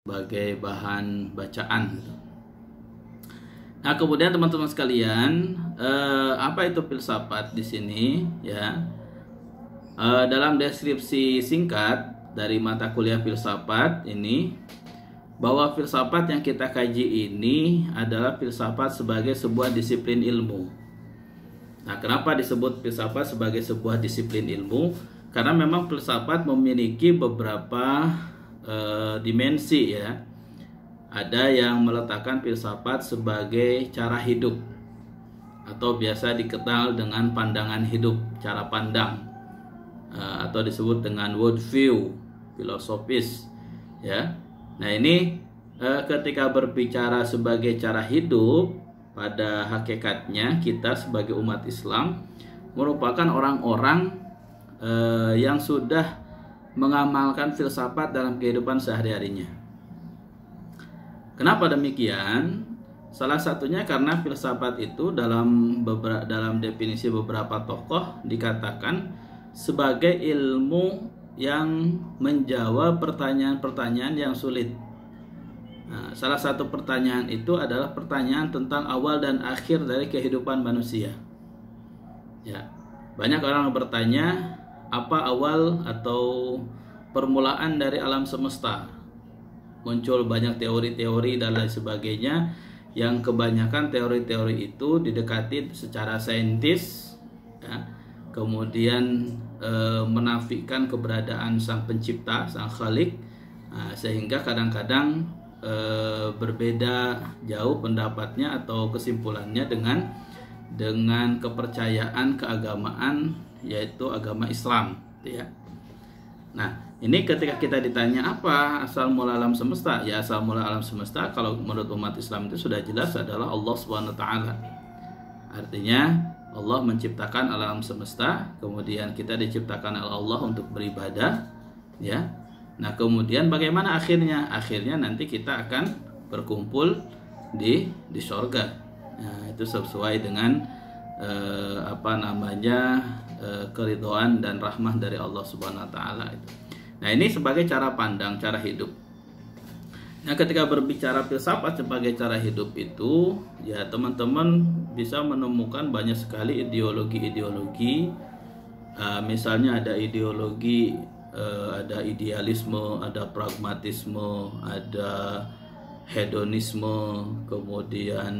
sebagai bahan bacaan gitu. Nah, kemudian teman-teman sekalian, apa itu filsafat di sini ya? Dalam deskripsi singkat dari mata kuliah filsafat ini, bahwa filsafat yang kita kaji ini adalah filsafat sebagai sebuah disiplin ilmu. Nah, kenapa disebut filsafat sebagai sebuah disiplin ilmu? Karena memang filsafat memiliki beberapa dimensi ya. Ada yang meletakkan filsafat sebagai cara hidup atau biasa dikenal dengan pandangan hidup, cara pandang, atau disebut dengan worldview, filosofis ya. Nah, ini ketika berbicara sebagai cara hidup, pada hakikatnya kita sebagai umat Islam merupakan orang-orang yang sudah mengamalkan filsafat dalam kehidupan sehari-harinya. Kenapa demikian? Salah satunya karena filsafat itu dalam definisi beberapa tokoh dikatakan sebagai ilmu yang menjawab pertanyaan-pertanyaan yang sulit. Nah, salah satu pertanyaan itu adalah pertanyaan tentang awal dan akhir dari kehidupan manusia. Ya, banyak orang bertanya apa awal atau permulaan dari alam semesta. Muncul banyak teori-teori dan lain sebagainya, yang kebanyakan teori-teori itu didekati secara saintis ya. Kemudian menafikan keberadaan sang pencipta, sang khalik, sehingga kadang-kadang berbeda jauh pendapatnya atau kesimpulannya dengan kepercayaan keagamaan, yaitu agama Islam ya. Nah, ini ketika kita ditanya apa asal mula alam semesta, ya asal mula alam semesta kalau menurut umat Islam itu sudah jelas adalah Allah Subhanahu wa taala. Artinya Allah menciptakan alam semesta, kemudian kita diciptakan oleh Allah untuk beribadah ya. Nah, kemudian bagaimana akhirnya? Akhirnya nanti kita akan berkumpul di sorga. Nah, itu sesuai dengan keridhaan dan rahmah dari Allah Subhanahu wa taala itu. Nah, ini sebagai cara pandang, cara hidup. Nah, ketika berbicara filsafat sebagai cara hidup itu, ya teman-teman bisa menemukan banyak sekali ideologi-ideologi. Misalnya ada ideologi, ada idealisme, ada pragmatisme, ada hedonisme, kemudian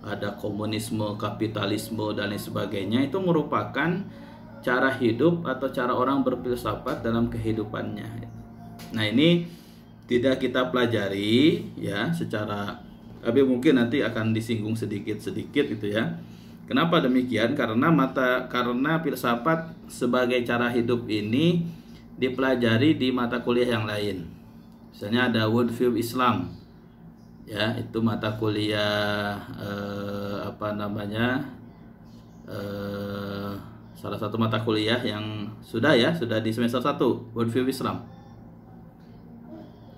ada komunisme, kapitalisme dan lain sebagainya. Itu merupakan cara hidup atau cara orang berfilsafat dalam kehidupannya. Nah, ini tidak kita pelajari ya secara, tapi mungkin nanti akan disinggung sedikit-sedikit gitu ya. Kenapa demikian? Karena filsafat sebagai cara hidup ini dipelajari di mata kuliah yang lain. Misalnya ada worldview Islam. Ya, itu mata kuliah salah satu mata kuliah yang sudah di semester 1, worldview Islam.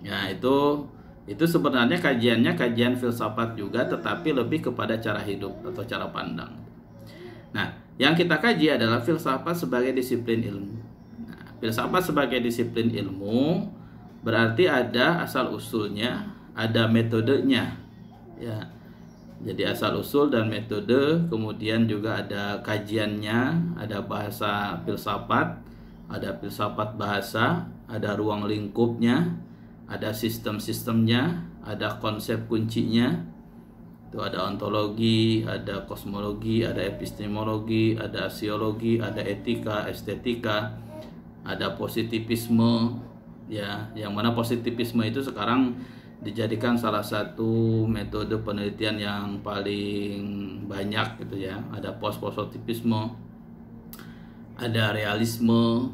Ya, itu sebenarnya kajian filsafat juga, tetapi lebih kepada cara hidup atau cara pandang. Nah, yang kita kaji adalah filsafat sebagai disiplin ilmu. Nah, filsafat sebagai disiplin ilmu berarti ada asal usulnya, ada metodenya ya. Jadi asal usul dan metode, kemudian juga ada kajiannya, ada bahasa filsafat, ada filsafat bahasa, ada ruang lingkupnya, ada sistem-sistemnya, ada konsep kuncinya. Itu ada ontologi, ada kosmologi, ada epistemologi, ada aksiologi, ada etika, estetika, ada positivisme ya, yang mana positivisme itu sekarang dijadikan salah satu metode penelitian yang paling banyak gitu ya. Ada post-positivisme, ada realisme,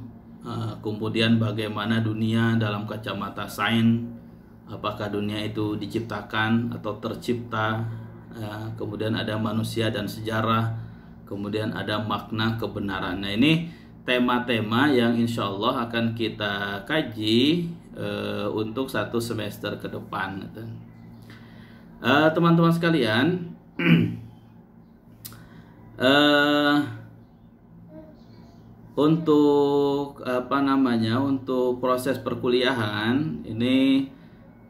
kemudian bagaimana dunia dalam kacamata sains, apakah dunia itu diciptakan atau tercipta, kemudian ada manusia dan sejarah, kemudian ada makna kebenaran. Nah, ini tema-tema yang insya Allah akan kita kaji untuk 1 semester ke depan. Teman-teman sekalian, untuk untuk proses perkuliahan ini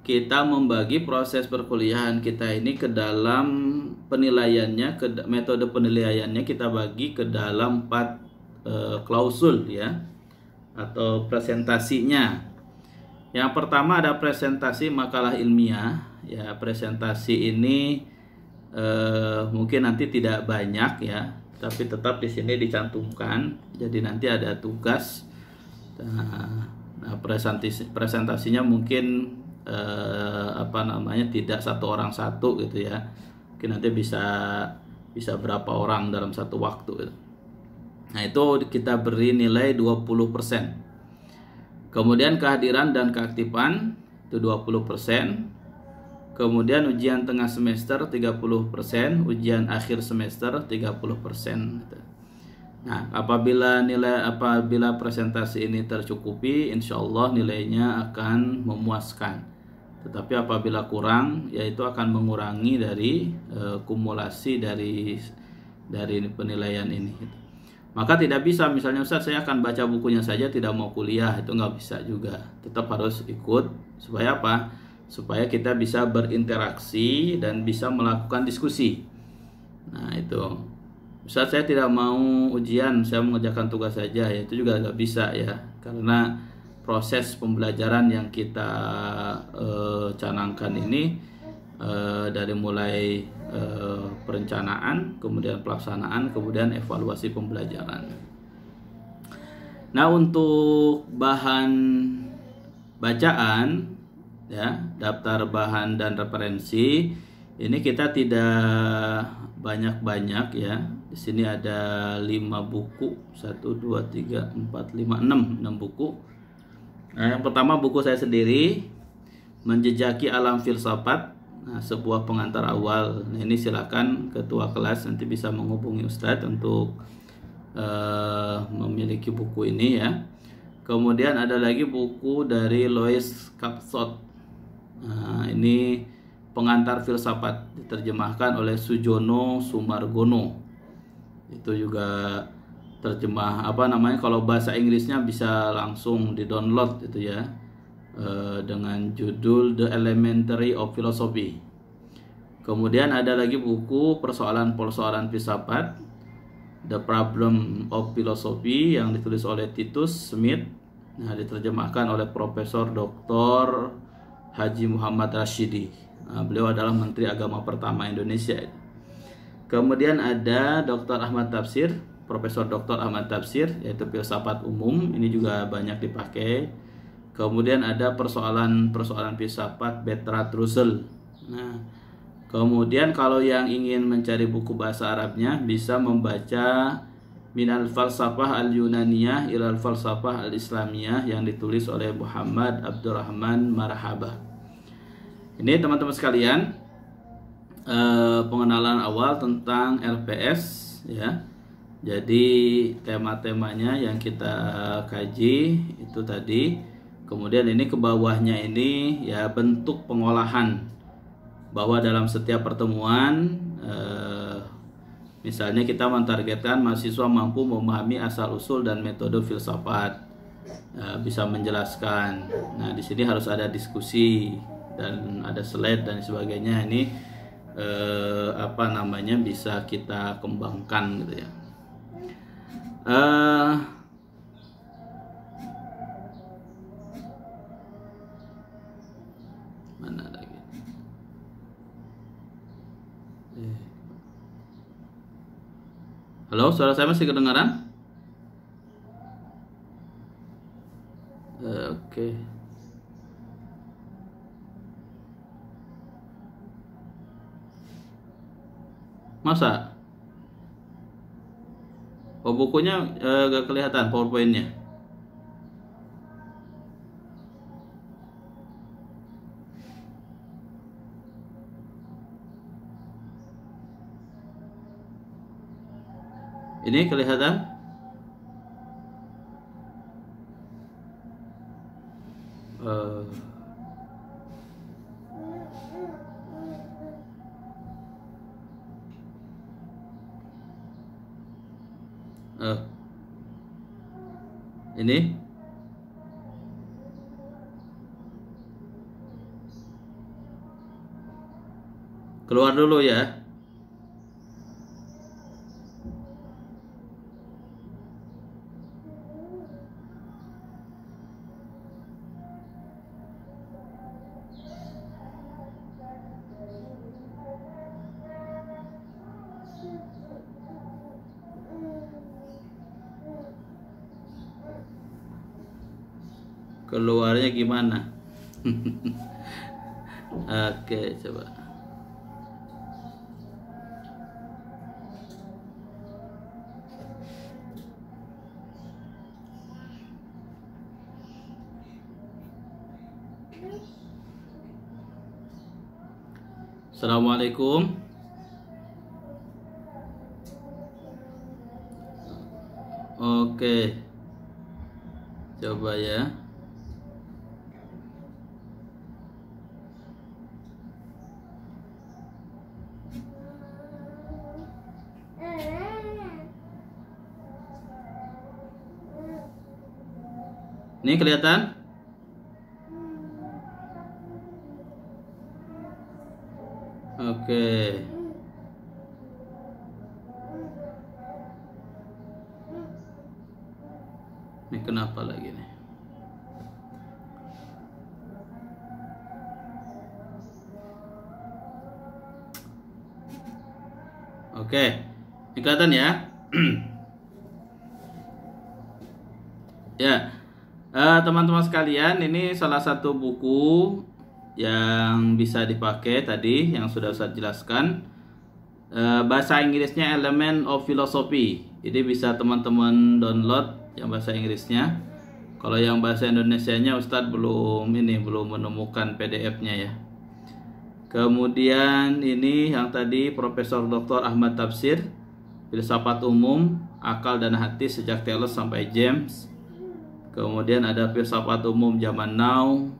kita membagi proses perkuliahan kita ini ke dalam penilaiannya, metode penilaiannya kita bagi ke dalam 4 klausul ya, atau presentasinya. Yang pertama ada presentasi makalah ilmiah ya. Presentasi ini mungkin nanti tidak banyak ya, tapi tetap di sini dicantumkan. Jadi nanti ada tugas. Nah, presentasinya mungkin tidak satu orang satu gitu ya. Mungkin nanti bisa berapa orang dalam satu waktu gitu. Nah, itu kita beri nilai 20%. Kemudian kehadiran dan keaktifan itu 20%. Kemudian ujian tengah semester 30%, ujian akhir semester 30%. Nah, apabila presentasi ini tercukupi, insya Allah nilainya akan memuaskan. Tetapi apabila kurang, yaitu akan mengurangi dari kumulasi dari penilaian ini. Maka tidak bisa, misalnya Ustaz saya akan baca bukunya saja tidak mau kuliah, itu nggak bisa juga. Tetap harus ikut. Supaya apa? Supaya kita bisa berinteraksi dan bisa melakukan diskusi. Nah itu. Ustaz saya tidak mau ujian, saya mengerjakan tugas saja, ya itu juga nggak bisa ya, karena proses pembelajaran yang kita canangkan ini dari mulai perencanaan, kemudian pelaksanaan, kemudian evaluasi pembelajaran. Nah, untuk bahan bacaan ya, daftar bahan dan referensi ini kita tidak banyak-banyak ya. Di sini ada 5 buku, 1 2 3 4 5 6 buku. Nah, yang pertama buku saya sendiri, Menjejaki Alam Filsafat. Nah, sebuah pengantar awal. Nah, ini silakan ketua kelas nanti bisa menghubungi Ustadz untuk memiliki buku ini ya. Kemudian ada lagi buku dari Louis Capsot. Nah, ini Pengantar Filsafat, diterjemahkan oleh Sujono Sumargono. Itu juga kalau bahasa Inggrisnya bisa langsung di-download gitu ya, dengan judul The Elementary of Philosophy. Kemudian ada lagi buku Persoalan-persoalan Filsafat, The Problem of Philosophy, yang ditulis oleh Titus Smith. Nah, diterjemahkan oleh Profesor Dr. Haji Muhammad Rashidi. Nah, beliau adalah Menteri Agama pertama Indonesia. Kemudian ada Dr. Ahmad Tafsir, Profesor Dr. Ahmad Tafsir, yaitu filsafat umum, ini juga banyak dipakai. Kemudian ada persoalan filsafat Bertrand Russell. Nah, kemudian kalau yang ingin mencari buku bahasa Arabnya bisa membaca Minal Falsafah Al-Yunaniyah ilal Falsafah Al-Islamiyah yang ditulis oleh Muhammad Abdurrahman Marhaba. Ini teman-teman sekalian, pengenalan awal tentang RPS ya. Jadi tema-temanya yang kita kaji itu tadi. Kemudian ini ke bawahnya ini ya bentuk pengolahan, bahwa dalam setiap pertemuan misalnya kita mentargetkan mahasiswa mampu memahami asal-usul dan metode filsafat, bisa menjelaskan. Nah, di sini harus ada diskusi dan ada slide dan sebagainya. Ini bisa kita kembangkan gitu ya. Mana lagi? Halo, suara saya masih kedengaran? Oke. Masa? Oh, bukunya gak kelihatan PowerPoint-nya. Ini kelihatan? Ini Keluar dulu ya. Keluarnya gimana? Oke, coba. Assalamualaikum. Oke. Coba ya. Ini kelihatan? Oke. Ini kenapa lagi nih? Oke. Ini kelihatan ya? Ya. Teman-teman sekalian, ini salah satu buku yang bisa dipakai tadi yang sudah saya jelaskan. Bahasa Inggrisnya Element of Philosophy. Jadi bisa teman-teman download yang bahasa Inggrisnya. Kalau yang bahasa Indonesianya Ustadz belum menemukan PDF-nya ya. Kemudian ini yang tadi Profesor Dr. Ahmad Tafsir, Filsafat Umum, Akal dan Hati sejak Thales sampai James. Kemudian ada Filsafat Umum Zaman Now,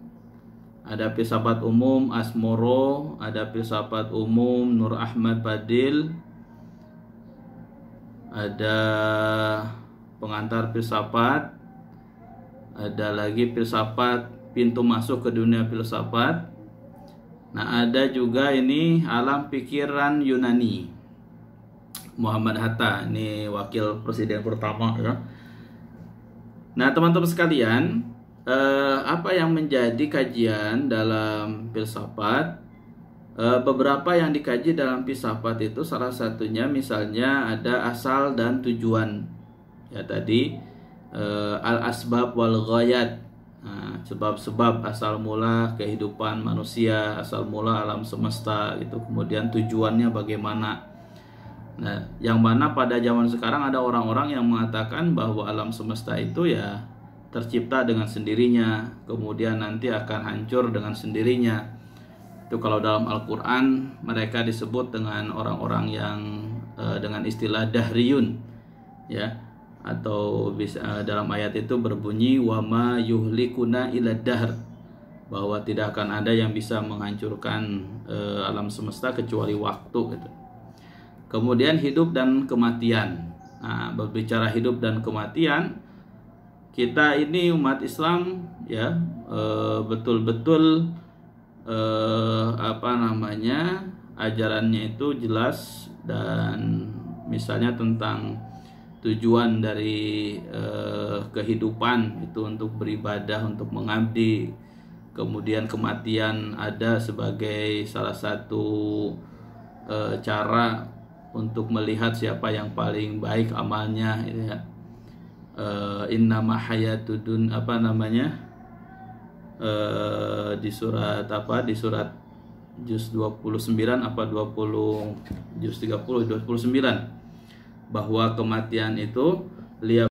ada Filsafat Umum Asmoro, ada Filsafat Umum Nur Ahmad Fadil, ada Pengantar Filsafat, ada lagi Filsafat Pintu Masuk ke Dunia Filsafat. Nah, ada juga ini Alam Pikiran Yunani, Muhammad Hatta, ini wakil presiden pertama ya. Nah, teman-teman sekalian, apa yang menjadi kajian dalam filsafat? Beberapa yang dikaji dalam filsafat itu salah satunya misalnya ada asal dan tujuan. Ya tadi al-asbab wal ghayat. Nah, sebab-sebab asal mula kehidupan manusia, asal mula alam semesta itu, kemudian tujuannya bagaimana. Nah, yang mana pada zaman sekarang ada orang-orang yang mengatakan bahwa alam semesta itu ya tercipta dengan sendirinya, kemudian nanti akan hancur dengan sendirinya. Itu kalau dalam Al-Quran mereka disebut dengan orang-orang yang dengan istilah dahriyun, ya, atau bisa dalam ayat itu berbunyi wama yuhlikuna ila dahr, bahwa tidak akan ada yang bisa menghancurkan alam semesta kecuali waktu gitu. Kemudian hidup dan kematian. Nah, berbicara hidup dan kematian, kita ini umat Islam ya betul-betul ajarannya itu jelas, dan misalnya tentang tujuan dari kehidupan itu untuk beribadah, untuk mengabdi. Kemudian kematian ada sebagai salah satu cara untuk melihat siapa yang paling baik amalnya, gitu ya. Innama hayatudun di surat di surat juz 29 juz 30 29, bahwa kematian itu